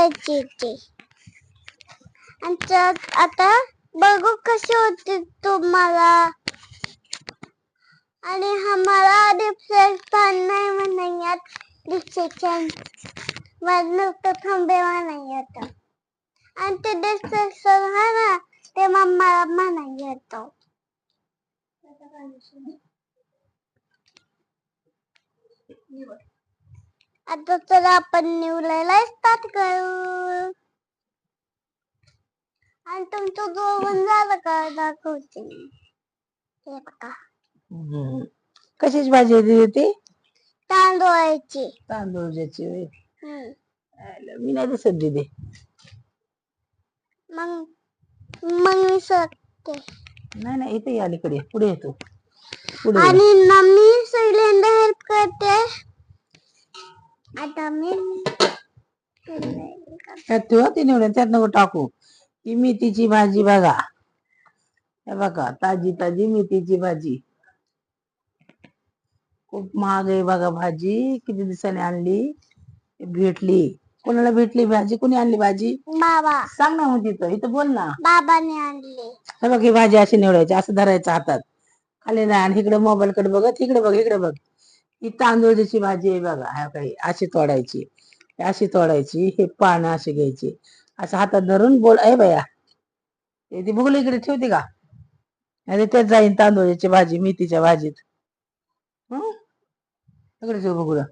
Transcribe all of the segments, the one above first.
करायची ती. आता बघू कशी होती तुम्हाला. आणि आम्हाला डिप्रेशन नाही म्हणायत, डिप्रेशन नुसतं थांबे म्हणायत. आणि ते डिप्रेशन आहे ना ते मम्माला म्हणायत. आता तर आपण निवडायला स्टार्ट करू. आणि तुमचं जेवण झालं का दाखवते मी. हे बघा. कशाची भाजी होती ती? तांदूळाची. तांदूळची होय. मी नाही दिसत दीदी. मग मी सांगते. नाही इथे अलीकडे पुढे येतो पुढे. आणि मी सगळ्यांना हेल्प करते. आता मी त्यात ठेवा ती निवडून, त्यात नको टाकू. ही मेथीची भाजी बघा, हे बघा ताजी ताजी मेथीची भाजी. खूप महाग आहे बघा भाजी. किती दिवसांनी आणली, भेटली. कोणाला भेटली भाजी? कोणी आणली भाजी? बाबा. सांग ना मग तिथं, इथं बोल ना. बाबाने आणली. हे बघ ही भाजी अशी निवडायची, असं धरायचं हातात खाली नाही. आणि इकडे मोबाईल कडे बघत, इकडे बघ इकडे बघ. ही तांदूळची भाजी आहे बघा. ह्या काही अशी तोडायची, अशी तोडायची. हे पानं अशी घ्यायची, असं हातात धरून बोल. आहे बया ती बघू इकडे ठेवते का? आणि त्यात जाईन तांदूळची भाजी मेथीच्या भाजीत. इकडे ठेव बघूला.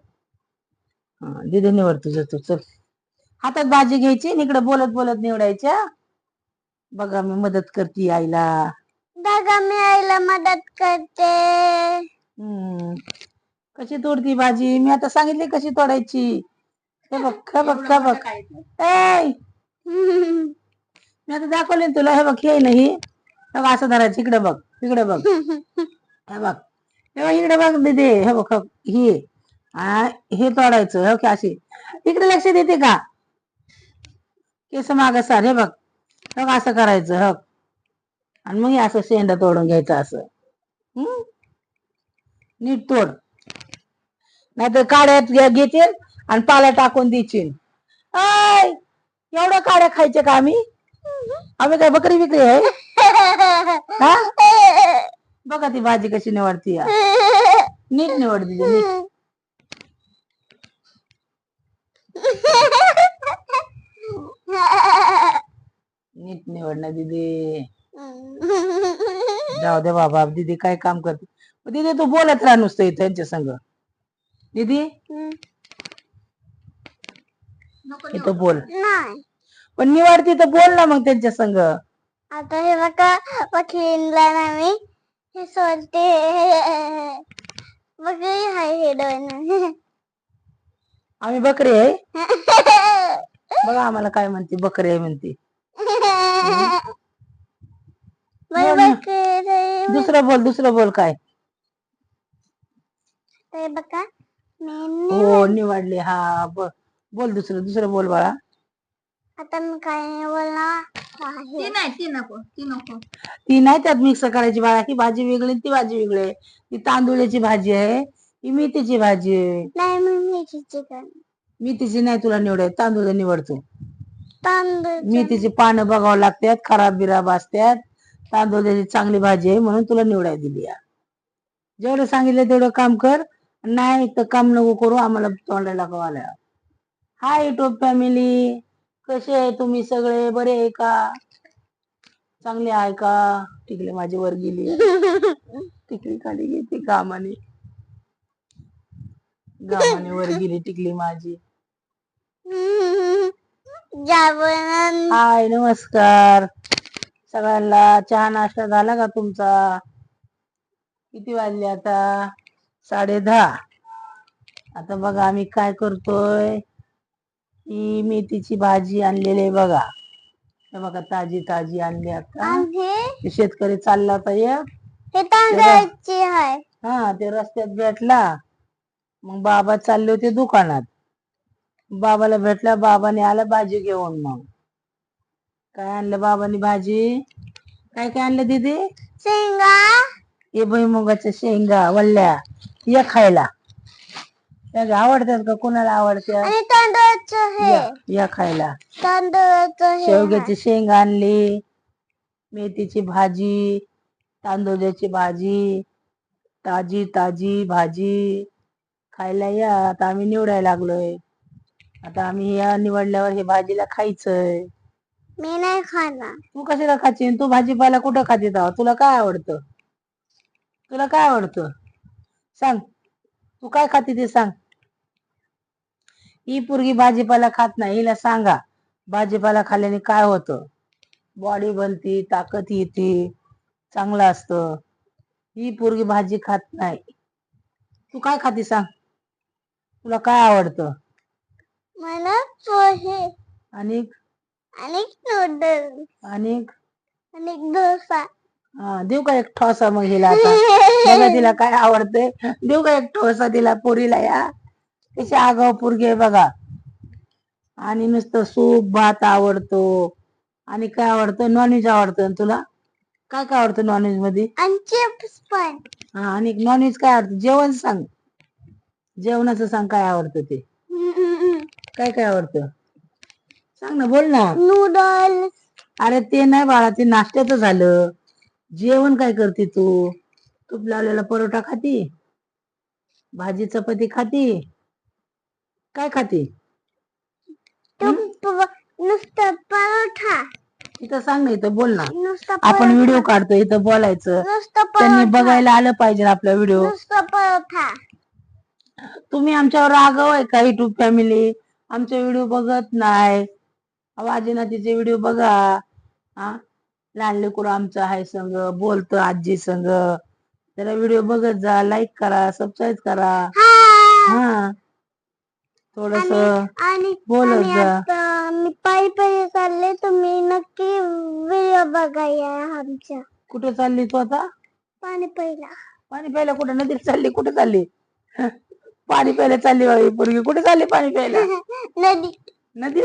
हा दिदी निवड तुझं तू. चल हातात भाजी घ्यायची आणि इकडे बोलत बोलत निवडायच्या. बघा मी मदत करते आईला. बघा मी आईला मदत करते. कशी तोडती भाजी? मी आता सांगितली कशी तोडायची. हे बघ हे बघ हे बघ. मी आता दाखवले तुला. हे बघ हे नाही, हे बघ असं धरायचं. इकडे बघ इकडे बघ. हे बघ हे बघ इकडे बघ दीदी. हे बघ हे तोडायचं. हे की अशी. इकडे लक्ष देते का? केस माग सार. हे बघ हे बघ असं करायचं. हो आणि मग असं शेंडा तोडून घ्यायचं असं. नीट तोड, नाहीतर काड्यात घेतील आणि पाला टाकून देशील. एवढं काड्या खायचे का आम्ही? आम्ही काय बकरी विकरी आहे? बघा ती भाजी कशी निवडती. नीट निवडती नीट. नीट निवडणं दीदी. जाऊ दे बाबा, दीदी काय काम करते. दीदी तू बोलत राहा नुसतं त्यांच्या संग. दीदी इथं बोल. पण निवडती तर बोल ना मग त्यांच्या संग. आता हे बघा वकीलला ना मी हे सोडते. बघ हे दोन. आम्ही बकरी आहे? बघा आम्हाला काय म्हणते, बकरी आहे म्हणते. दुसरं बोल काय. बघा हो निवडले. हा बोल दुसरं बोल बाळा. आता मी काय बोलणार. ती नाही त्यात मिक्स करायची बाळा. ही भाजी वेगळी ती भाजी वेगळी आहे. ती तांदूळची भाजी आहे, ही मेथीची भाजी आहे. नाही मेथीची मेथीची नाही तुला निवडाय, तांदूळ निवडतो. तांदूळ मेथीची पानं बघावं लागतात, खराब बिराब असतात. तांदूळची चांगली भाजी आहे म्हणून तुला निवडाय दिली. जेवढं सांगितलं तेवढं काम कर, नाही तर काम नको करू. आम्हाला तोंडाला कवाला. हाय युट्यूब फॅमिली, कसे आहे तुम्ही सगळे? बरे आहे का? चांगले आहे का? टिकली माझी वर गेली. टिकली खाली गेली गामाने वर गेली टिकली माझी. हाय नमस्कार सगळ्यांना. चहा नाश्ता झाला का तुमचा? किती वाजले आता? 10:30. आता बघा आम्ही काय करतोय. ही मेथीची भाजी आणलेली आहे बघा. हे बघा ताजी ताजी आणली आता. शेतकरी चालला होता ते रस्त्यात भेटला. मग बाबा चालले होते दुकानात. बाबाला भेटला, बाबाने आला भाजी घेऊन. मग काय आणलं बाबांनी भाजी? काय काय आणलं दीदी? शेंगा. हे भुईमुगाच्या शेंगा वल्ल्या, या खायला. त्या आवडतात का? कुणाला आवडत्या? आणि तांदळाचं हे या खायला. तांदळाचं हे शेवग्याची शेंग आणली, मेथीची भाजी, तांदूळाची भाजी, ताजी ताजी भाजी खायला या. आता आम्ही निवडायला लागलोय. आता आम्ही या निवडल्यावर हे भाजीला खायचंय. मी नाही खाणार. तू कशाला खाची? तू भाजीपाला कुठं खाते तेव्हा? तुला काय आवडतं? तुला काय आवडतं सांग? तू काय खाते ते सांग. ही पोरगी भाजीपाला खात नाही. हिला सांगा भाजीपाला खाल्ल्याने काय होतं. बॉडी बनती, ताकद येते, चांगलं असतं. ही पोरगी भाजी खात नाही. तू काय खाते सांग? तुला काय आवडतं? मला पोहे आणि आणि नूडल्स आणि आणि डोसा. देऊ का एक ठोसा मग हिला? आता बघा तिला काय आवडते. देऊ का एक ठोसा तिला पोरीला? या कशी आगाव पोरगी आहे बघा. आणि नुसतं सूप भात आवडतो. आणि काय आवडतं? नॉनव्हेज आवडतं. तुला काय काय आवडतं नॉनव्हेज मध्ये? आणि चिप्स पण. आणि नॉनव्हेज काय आवडतं? जेवण सांग. जेवणाचं सांग काय आवडतं ते. काय काय आवडतं सांग ना, बोल ना. नूडल्स. अरे ते नाही बाळा, ते नाश्त्याचं झालं. जेवण काय करते तू? तूप लावलेला परोठा खाती? भाजी चपाती खाती? काय खाती? नुसतं परोठा. इथं सांग ना, इथं बोल ना. नुसतं आपण व्हिडिओ काढतो, इथं बोलायचं. नुसतं त्यांनी परोठा. बघायला आलं पाहिजे आपला व्हिडिओ. नुसतं परोठा. तुम्ही आमच्यावर रागव आहे का? युट्यूब फॅमिली आमचे व्हिडिओ बघत नाही. आजी नातीचे व्हिडिओ बघा. लहान लेकरू आमचं आहे संग, बोलतं आजी संग. त्याला व्हिडिओ बघत जा, लाईक करा, सबस्क्राईब करा. हा थोडस आणि बोलत जा. आता मी पायी पायी चालले. तुम्ही नक्की व्हिडिओ बघा या आमच्या. कुठे चालली तू आता? पाणी प्यायला. पाणी प्यायला कुठे? नदीत चालली? कुठे चालली? पाणी प्यायला चालली बाई पोरगी. कुठे चालली पाणी प्यायला? नदी. नदी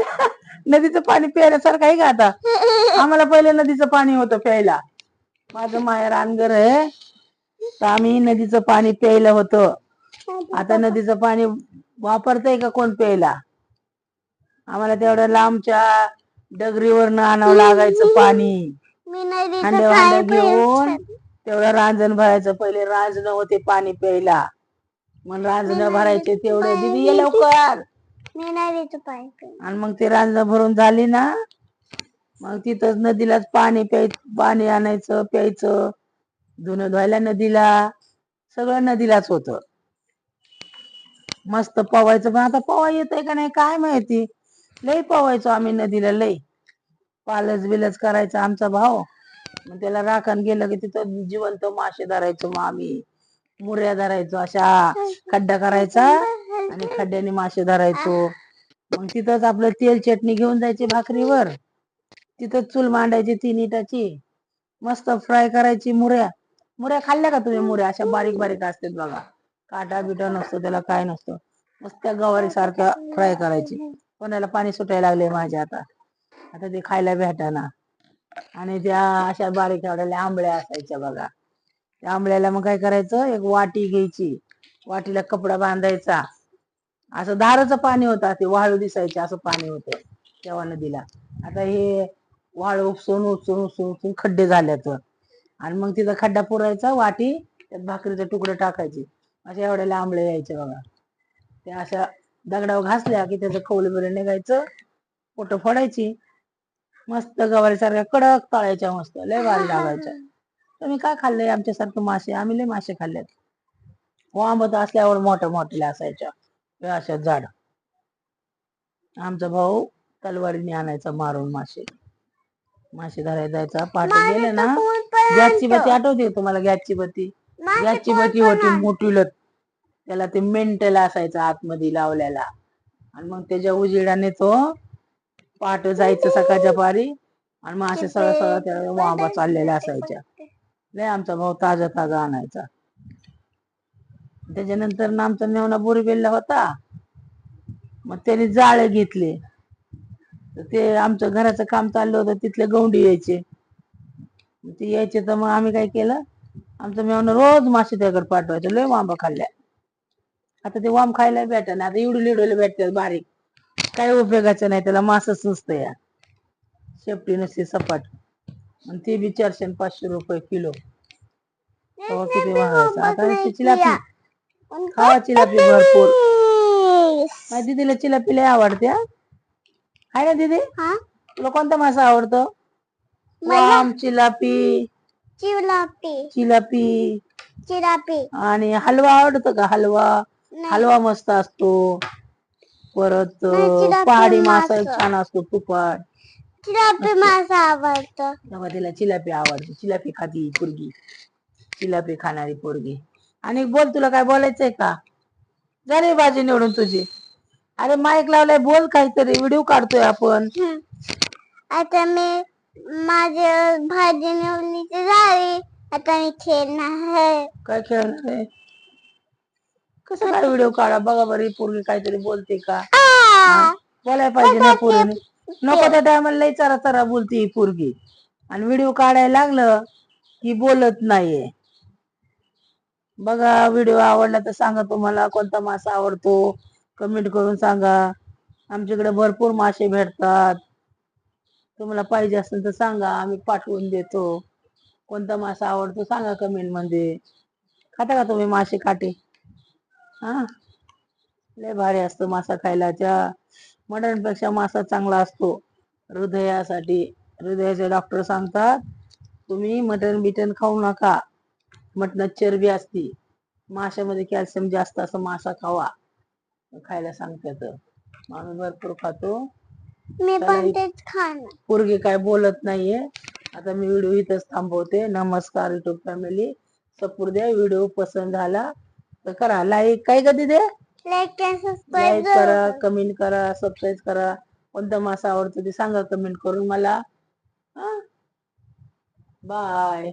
नदीचं पाणी प्यायल्यासारखं आहे का आता? आम्हाला पहिले नदीचं पाणी होतं प्यायला. माझं माहेर रानगर आहे, तर आम्ही नदीचं पाणी प्यायला होतं. आता नदीचं पाणी वापरतय का कोण प्यायला? आम्हाला तेवढ्या लांबच्या डगरीवरनं आणावं लागायचं पाणी. मी नदीचं हांड्या पाणी घेऊन तेवढं रांजण भरायचं. पहिले रांजण होते पाणी प्यायला. मग रांजण भरायचे तेवढे. दिदी ये लवकर. मी नदीचं पाणी पिणार. आणि मग ते रांजण भरून झाली ना, मग तिथंच नदीलाच पाणी आणायचं, प्यायचं. धुणं धुवायला नदीला, सगळं नदीलाच होतं. मस्त पवायचं. पण आता पवा येतंय का नाही काय माहिती. लई पवायचो आम्ही नदीला, लई पालच बिलच करायचा आमचा भाऊ. मग त्याला राखण गेलं की तिथं जिवंत मासे धरायचो. मग आम्ही मुऱ्या धरायचो, अशा खड्डा करायचा आणि खड्ड्याने मासे धरायचो. मग तिथंच आपलं तेल चटणी घेऊन जायची भाकरीवर. तिथं चूल मांडायची 3 इटाची. मस्त फ्राय करायची मुऱ्या. मुऱ्या खाल्ल्या का तुम्ही? मुऱ्या अशा बारीक बारीक असतात बघा. काटा बिटा नसतो त्याला, काय नसतं. मस्त त्या गवारी सारख्या फ्राय करायची. कोणाला पाणी सुटायला लागले माझ्या आता. आता ते खायला भेटाना. आणि त्या अशा बारीक एवढ्या आंबळ्या असायच्या बघा. त्या आंबळ्याला मग काय करायचं, एक वाटी घ्यायची. वाटीला कपडा बांधायचा. असं धाराचं पाणी होतं, ते वाळू दिसायचे असं पाणी होतं तेव्हा नदीला. आता हे वाळू उपसून उपसून उपसून उपसून खड्डे झाल्यात. आणि मग तिथं खड्डा पुरायचा, वाटी त्यात भाकरीचे तुकडे टाकायचे. अशा एवढ्या आंबळे यायचे बघा. त्या अशा दगडावर घासल्या की त्याचं खवलं बिलं निघायचं. पोटं फोडायची. मस्त गवारी सारख्या कडक तळायच्या. मस्त लय भारी लागायच्या. तुम्ही काय खाल्लंय आमच्यासारखं मासे? आम्ही लय मासे खाल्लेत. वांबत असल्यावर मोठ्या मोठ्या असायच्या अशा झाड. आमचा भाऊ तलवारीने आणायचा मारून मासे. मासे धरायला जायचा. पहाटे गेले ना, गॅसची बत्ती आठवते तुम्हाला? गॅसची बत्ती होती मोठी लट. त्याला ते मेंटल असायचं आतमध्ये लावलेला. आणि मग त्याच्या उजेडाने तो पहाट जायचं सकाळच्या पारी. आणि मग असे सगळं सगळं त्या वांबा चाललेल्या असायच्या. लय आमचा भाऊ ताजा ताजा आणायचा. त्याच्यानंतर आमचा मेवणा बोरीबेलला होता. मग त्याने जाळे घेतले. ते आमचं घराचं काम चाललं होतं, तिथले गवंडी यायचे. ते यायचे तर मग आम्ही काय केलं, आमचं मेवणं रोज मासे त्याकडे पाठवायचं. लय वांबा खाल्ल्या. आता ते वाम खायला भेटणार आता इडूल इडूल भेटतात बारीक, काही उपयोगाचं नाही, त्याला मासच नसतं या, शेपटी नसते सपाट, आणि ते बी 400 आणि 500 रुपये किलो. तेव्हा किती महागायचं. आता नुसती चिलापी खावा, चिलापी भरपूर. माझ्या दीदीला चिलापी लय आवडते. हाय ना दीदी, तुला कोणता मासा आवडतो? वाम, चिलापी, चिलापी आणि हलवा आवडतो का? हलवा, हलवा मस्त असतो. परत पहाडी मासा एक छान असतो, तुपाट. चिलापी मासा आवडतो. तेव्हा तिला चिलापी आवडते, चिलापी खाती पोरगी, चिलापी खाणारी पोरगी. आणि बोल, तुला काय बोलायचंय का? झाली भाजी निवडून तुझी. अरे माईक लावलाय, बोल काहीतरी, व्हिडिओ काढतोय आपण. आता मी माझी भाजी निवडली तर झाली, आता मी खेळणार आहे. काय खेळणार आहे? कसं काय व्हिडिओ काढा बघा बरी, पोरगी काहीतरी बोलते का? बोलायला पाहिजे ना पोरीने. नको त्या टायमाला लई चरा चरा बोलती ही पोरगी, आणि व्हिडिओ काढायला लागलं की बोलत नाहीये. बघा, व्हिडिओ आवडला तर सांगा तुम्हाला कोणता मासा आवडतो, कमेंट करून सांगा. आमच्याकडे भरपूर मासे भेटतात, तुम्हाला पाहिजे असेल तर सांगा, आम्ही पाठवून देतो. कोणता मासा आवडतो सांगा कमेंट मध्ये. खाता का तुम्ही मासे काटे? हा, लय भारी असतो मासा खायला. त्या मटण पेक्षा मासा चांगला असतो हृदयासाठी. हृदयाचे डॉक्टर सांगतात तुम्ही मटण बिटन खाऊ नका, मटणात चरबी असती, माशामध्ये कॅल्शियम जास्त असं, मासा खावा, खायला सांगतात. माणूस भरपूर खातो. मी पण तेच खाणार. पोरगी काय बोलत नाहीये. आता मी व्हिडिओ इथंच थांबवते. नमस्कार युट्यूब फॅमिली, सपोर्ट द्या. व्हिडिओ पसंत झाला तर करा लाईक, काय कधी दे लाईक करा, कमेंट करा, सबस्क्राईब करा. कोणता मासा आवडतो ते सांगा कमेंट करून मला. बाय.